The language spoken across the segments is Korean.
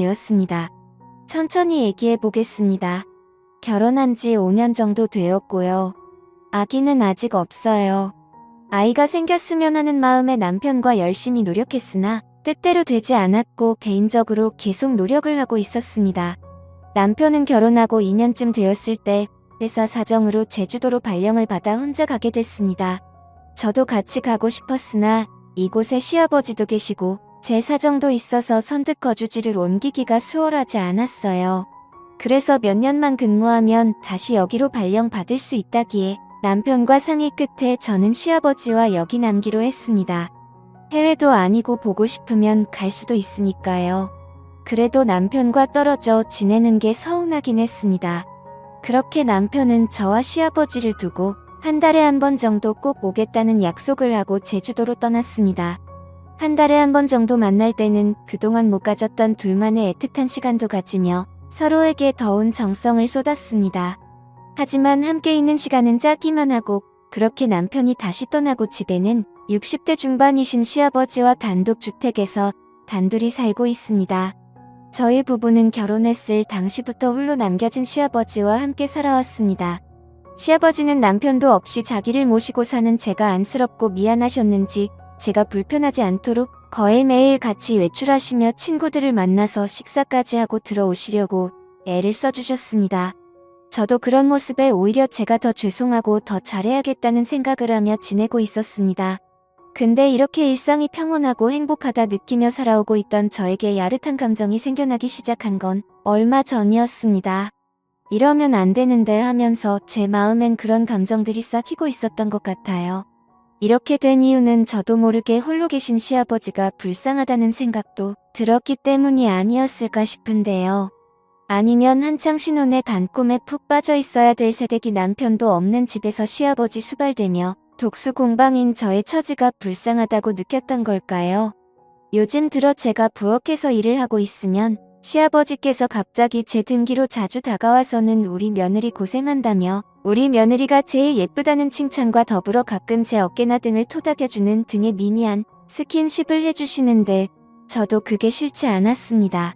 되었습니다. 천천히 얘기해 보겠습니다. 결혼한 지 5년 정도 되었고요. 아기는 아직 없어요. 아이가 생겼으면 하는 마음에 남편과 열심히 노력했으나 뜻대로 되지 않았고 개인적으로 계속 노력을 하고 있었습니다. 남편은 결혼하고 2년쯤 되었을 때 회사 사정으로 제주도로 발령을 받아 혼자 가게 됐습니다. 저도 같이 가고 싶었으나 이곳에 시아버지도 계시고 제 사정도 있어서 선뜻 거주지를 옮기기가 수월하지 않았어요. 그래서 몇 년만 근무하면 다시 여기로 발령 받을 수 있다기에 남편과 상의 끝에 저는 시아버지와 여기 남기로 했습니다. 해외도 아니고 보고 싶으면 갈 수도 있으니까요. 그래도 남편과 떨어져 지내는 게 서운하긴 했습니다. 그렇게 남편은 저와 시아버지를 두고 한 달에 한 번 정도 꼭 오겠다는 약속을 하고 제주도로 떠났습니다. 한 달에 한 번 정도 만날 때는 그동안 못 가졌던 둘만의 애틋한 시간도 가지며 서로에게 더운 정성을 쏟았습니다. 하지만 함께 있는 시간은 짧기만 하고 그렇게 남편이 다시 떠나고 집에는 60대 중반이신 시아버지와 단독주택에서 단둘이 살고 있습니다. 저희 부부는 결혼했을 당시부터 홀로 남겨진 시아버지와 함께 살아왔습니다. 시아버지는 남편도 없이 자기를 모시고 사는 제가 안쓰럽고 미안하셨는지 제가 불편하지 않도록 거의 매일 같이 외출하시며 친구들을 만나서 식사까지 하고 들어오시려고 애를 써주셨습니다. 저도 그런 모습에 오히려 제가 더 죄송하고 더 잘해야겠다는 생각을 하며 지내고 있었습니다. 근데 이렇게 일상이 평온하고 행복하다 느끼며 살아오고 있던 저에게 야릇한 감정이 생겨나기 시작한 건 얼마 전이었습니다. 이러면 안 되는데 하면서 제 마음엔 그런 감정들이 싹히고 있었던 것 같아요. 이렇게 된 이유는 저도 모르게 홀로 계신 시아버지가 불쌍하다는 생각도 들었기 때문이 아니었을까 싶은데요. 아니면 한창 신혼의 단꿈에 푹 빠져 있어야 될 새댁이 남편도 없는 집에서 시아버지 수발대며 독수 공방인 저의 처지가 불쌍하다고 느꼈던 걸까요? 요즘 들어 제가 부엌에서 일을 하고 있으면 시아버지께서 갑자기 제 등기로 자주 다가와서는 우리 며느리 고생한다며 우리 며느리가 제일 예쁘다는 칭찬과 더불어 가끔 제 어깨나 등을 토닥여주는 등의 미미한 스킨십을 해주시는데 저도 그게 싫지 않았습니다.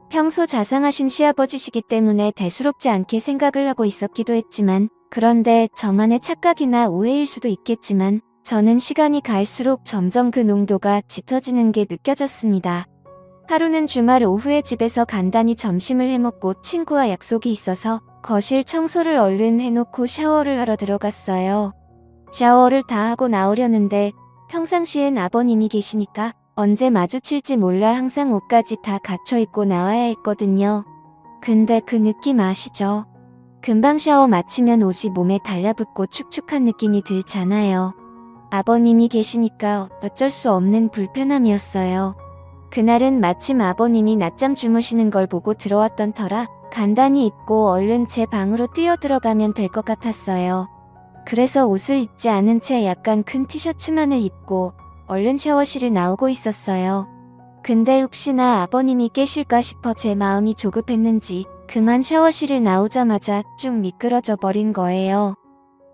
평소 자상하신 시아버지시기 때문에 대수롭지 않게 생각을 하고 있었기도 했지만 그런데 저만의 착각이나 오해일 수도 있겠지만 저는 시간이 갈수록 점점 그 농도가 짙어지는 게 느껴졌습니다. 하루는 주말 오후에 집에서 간단히 점심을 해먹고 친구와 약속이 있어서 거실 청소를 얼른 해놓고 샤워를 하러 들어갔어요. 샤워를 다 하고 나오려는데 평상시엔 아버님이 계시니까 언제 마주칠지 몰라 항상 옷까지 다 갖춰 입고 나와야 했거든요. 근데 그 느낌 아시죠? 금방 샤워 마치면 옷이 몸에 달라붙고 축축한 느낌이 들잖아요. 아버님이 계시니까 어쩔 수 없는 불편함이었어요. 그날은 마침 아버님이 낮잠 주무시는 걸 보고 들어왔던 터라 간단히 입고 얼른 제 방으로 뛰어 들어가면 될 것 같았어요. 그래서 옷을 입지 않은 채 약간 큰 티셔츠만을 입고 얼른 샤워실을 나오고 있었어요. 근데 혹시나 아버님이 깨실까 싶어 제 마음이 조급했는지 그만 샤워실을 나오자마자 쭉 미끄러져 버린 거예요.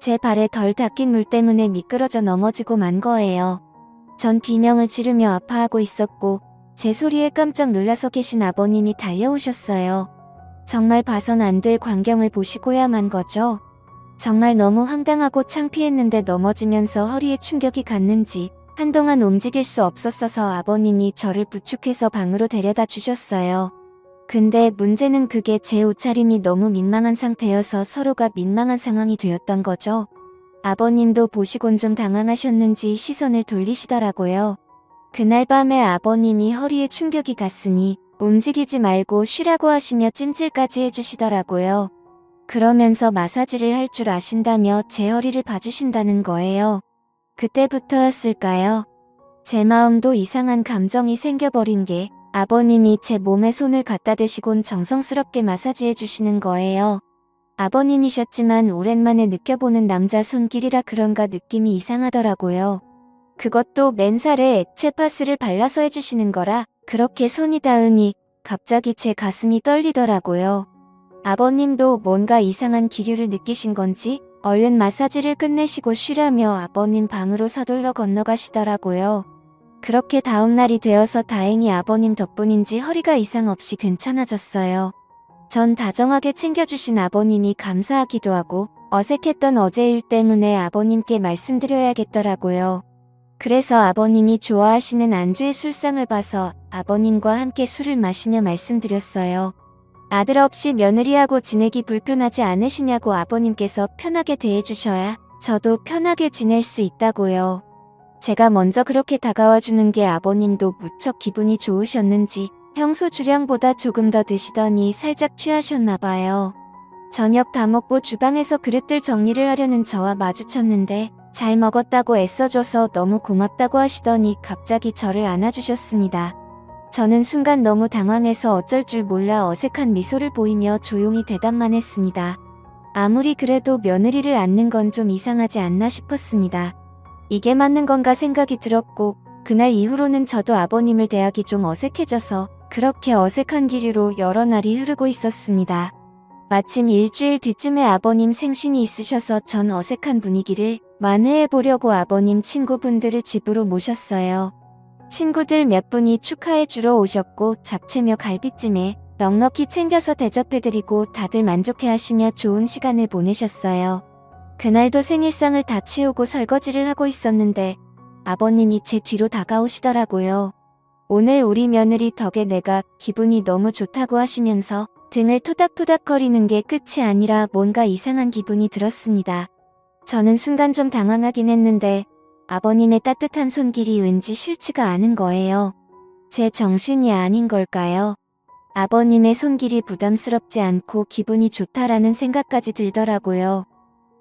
제 발에 덜 닦인 물 때문에 미끄러져 넘어지고 만 거예요. 전 비명을 지르며 아파하고 있었고 제 소리에 깜짝 놀라서 계신 아버님이 달려오셨어요. 정말 봐선 안 될 광경을 보시고야 만 거죠. 정말 너무 황당하고 창피했는데 넘어지면서 허리에 충격이 갔는지 한동안 움직일 수 없었어서 아버님이 저를 부축해서 방으로 데려다 주셨어요. 근데 문제는 그게 제 옷차림이 너무 민망한 상태여서 서로가 민망한 상황이 되었던 거죠. 아버님도 보시곤 좀 당황하셨는지 시선을 돌리시더라고요. 그날 밤에 아버님이 허리에 충격이 갔으니 움직이지 말고 쉬라고 하시며 찜질까지 해주시더라고요. 그러면서 마사지를 할 줄 아신다며 제 허리를 봐주신다는 거예요. 그때부터였을까요? 제 마음도 이상한 감정이 생겨버린 게 아버님이 제 몸에 손을 갖다 대시곤 정성스럽게 마사지해 주시는 거예요. 아버님이셨지만 오랜만에 느껴보는 남자 손길이라 그런가 느낌이 이상하더라고요. 그것도 맨살에 액체 파스를 발라서 해주시는 거라 그렇게 손이 닿으니 갑자기 제 가슴이 떨리더라고요. 아버님도 뭔가 이상한 기류를 느끼신 건지 얼른 마사지를 끝내시고 쉬라며 아버님 방으로 서둘러 건너가시더라고요. 그렇게 다음날이 되어서 다행히 아버님 덕분인지 허리가 이상 없이 괜찮아졌어요. 전 다정하게 챙겨주신 아버님이 감사하기도 하고 어색했던 어제 일 때문에 아버님께 말씀드려야겠더라고요. 그래서 아버님이 좋아하시는 안주의 술상을 봐서 아버님과 함께 술을 마시며 말씀드렸어요. 아들 없이 며느리하고 지내기 불편하지 않으시냐고 아버님께서 편하게 대해주셔야 저도 편하게 지낼 수 있다고요. 제가 먼저 그렇게 다가와 주는 게 아버님도 무척 기분이 좋으셨는지 평소 주량보다 조금 더 드시더니 살짝 취하셨나 봐요. 저녁 다 먹고 주방에서 그릇들 정리를 하려는 저와 마주쳤는데 잘 먹었다고 애써줘서 너무 고맙다고 하시더니 갑자기 저를 안아주셨습니다. 저는 순간 너무 당황해서 어쩔 줄 몰라 어색한 미소를 보이며 조용히 대답만 했습니다. 아무리 그래도 며느리를 안는 건 좀 이상하지 않나 싶었습니다. 이게 맞는 건가 생각이 들었고 그날 이후로는 저도 아버님을 대하기 좀 어색해져서 그렇게 어색한 기류로 여러 날이 흐르고 있었습니다. 마침 일주일 뒤쯤에 아버님 생신이 있으셔서 전 어색한 분위기를 만회해보려고 아버님 친구분들을 집으로 모셨어요. 친구들 몇 분이 축하해주러 오셨고 잡채며 갈비찜에 넉넉히 챙겨서 대접해드리고 다들 만족해하시며 좋은 시간을 보내셨어요. 그날도 생일상을 다 치우고 설거지를 하고 있었는데 아버님이 제 뒤로 다가오시더라고요. 오늘 우리 며느리 덕에 내가 기분이 너무 좋다고 하시면서 등을 토닥토닥거리는 게 끝이 아니라 뭔가 이상한 기분이 들었습니다. 저는 순간 좀 당황하긴 했는데 아버님의 따뜻한 손길이 왠지 싫지가 않은 거예요. 제 정신이 아닌 걸까요? 아버님의 손길이 부담스럽지 않고 기분이 좋다라는 생각까지 들더라고요.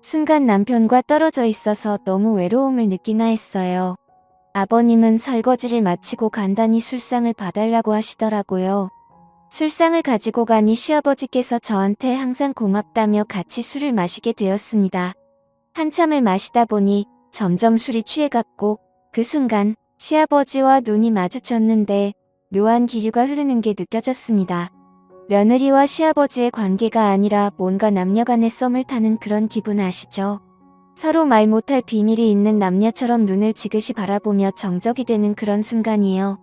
순간 남편과 떨어져 있어서 너무 외로움을 느끼나 했어요. 아버님은 설거지를 마치고 간단히 술상을 봐달라고 하시더라고요. 술상을 가지고 가니 시아버지께서 저한테 항상 고맙다며 같이 술을 마시게 되었습니다. 한참을 마시다 보니 점점 술이 취해갔고 그 순간 시아버지와 눈이 마주쳤는데 묘한 기류가 흐르는 게 느껴졌습니다. 며느리와 시아버지의 관계가 아니라 뭔가 남녀간의 썸을 타는 그런 기분 아시죠? 서로 말 못할 비밀이 있는 남녀처럼 눈을 지그시 바라보며 정적이 되는 그런 순간이요.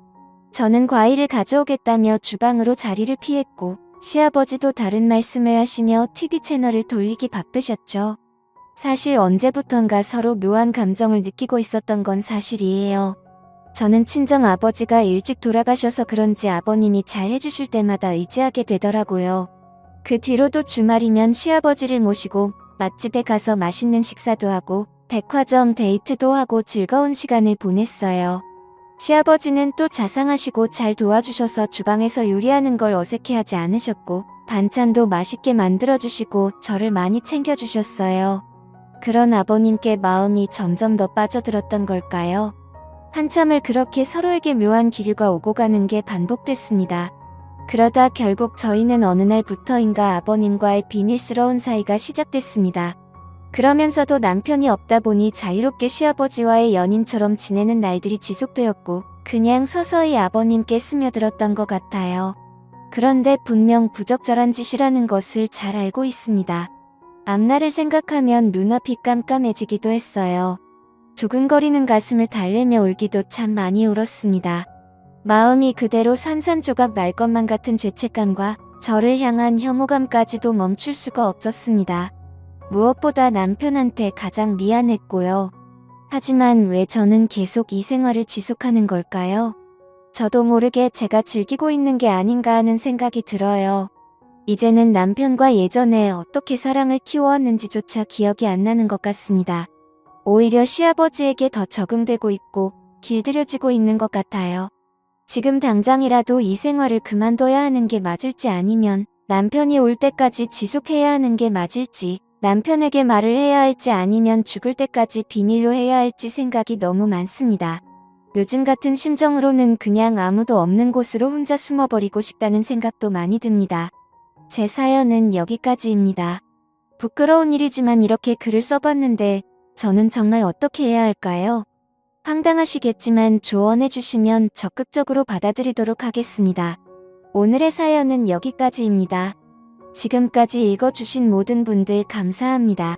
저는 과일을 가져오겠다며 주방으로 자리를 피했고 시아버지도 다른 말씀을 하시며 TV 채널을 돌리기 바쁘셨죠. 사실 언제부턴가 서로 묘한 감정을 느끼고 있었던 건 사실이에요. 저는 친정 아버지가 일찍 돌아가셔서 그런지 아버님이 잘 해주실 때마다 의지하게 되더라고요. 그 뒤로도 주말이면 시아버지를 모시고 맛집에 가서 맛있는 식사도 하고 백화점 데이트도 하고 즐거운 시간을 보냈어요. 시아버지는 또 자상하시고 잘 도와주셔서 주방에서 요리하는 걸 어색해하지 않으셨고 반찬도 맛있게 만들어주시고 저를 많이 챙겨주셨어요. 그런 아버님께 마음이 점점 더 빠져들었던 걸까요? 한참을 그렇게 서로에게 묘한 기류가 오고 가는 게 반복됐습니다. 그러다 결국 저희는 어느 날부터인가 아버님과의 비밀스러운 사이가 시작됐습니다. 그러면서도 남편이 없다 보니 자유롭게 시아버지와의 연인처럼 지내는 날들이 지속되었고 그냥 서서히 아버님께 스며들었던 것 같아요. 그런데 분명 부적절한 짓이라는 것을 잘 알고 있습니다. 앞날을 생각하면 눈앞이 깜깜해지기도 했어요. 두근거리는 가슴을 달래며 울기도 참 많이 울었습니다. 마음이 그대로 산산조각 날 것만 같은 죄책감과 저를 향한 혐오감까지도 멈출 수가 없었습니다. 무엇보다 남편한테 가장 미안했고요. 하지만 왜 저는 계속 이 생활을 지속하는 걸까요? 저도 모르게 제가 즐기고 있는 게 아닌가 하는 생각이 들어요. 이제는 남편과 예전에 어떻게 사랑을 키워왔는지조차 기억이 안 나는 것 같습니다. 오히려 시아버지에게 더 적응되고 있고 길들여지고 있는 것 같아요. 지금 당장이라도 이 생활을 그만둬야 하는 게 맞을지 아니면 남편이 올 때까지 지속해야 하는 게 맞을지 남편에게 말을 해야 할지 아니면 죽을 때까지 비밀로 해야 할지 생각이 너무 많습니다. 요즘 같은 심정으로는 그냥 아무도 없는 곳으로 혼자 숨어버리고 싶다는 생각도 많이 듭니다. 제 사연은 여기까지입니다. 부끄러운 일이지만 이렇게 글을 써봤는데 저는 정말 어떻게 해야 할까요? 황당하시겠지만 조언해주시면 적극적으로 받아들이도록 하겠습니다. 오늘의 사연은 여기까지입니다. 지금까지 읽어주신 모든 분들 감사합니다.